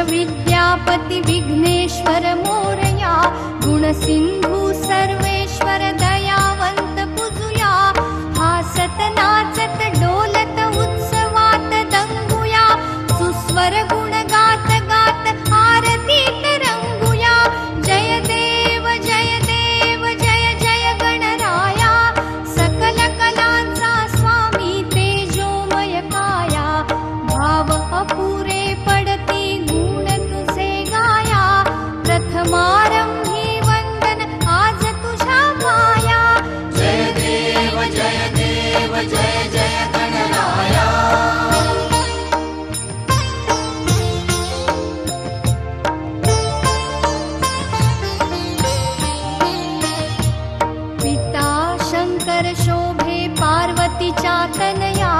विद्यापति विघ्नेश्वर मोरया, गुणसिंधु सर्वेश्वर दयावंत पुजुया, हासत नाचत डोलत उत्सवात दंगुया, सुस्वर गुण गात गात आरती तरंगुया, जय देव जय देव जय जय गणराया, सकल कलांचा स्वामी तेजोमय काया, भाव अपुरे पडती गुण तुझे गाया, प्रथमारंभी वंदन आज तुझ्या पाया, जय देव जय देव जय जय गणराया। पिता शंकर शोभे पार्वतीच्या तनया,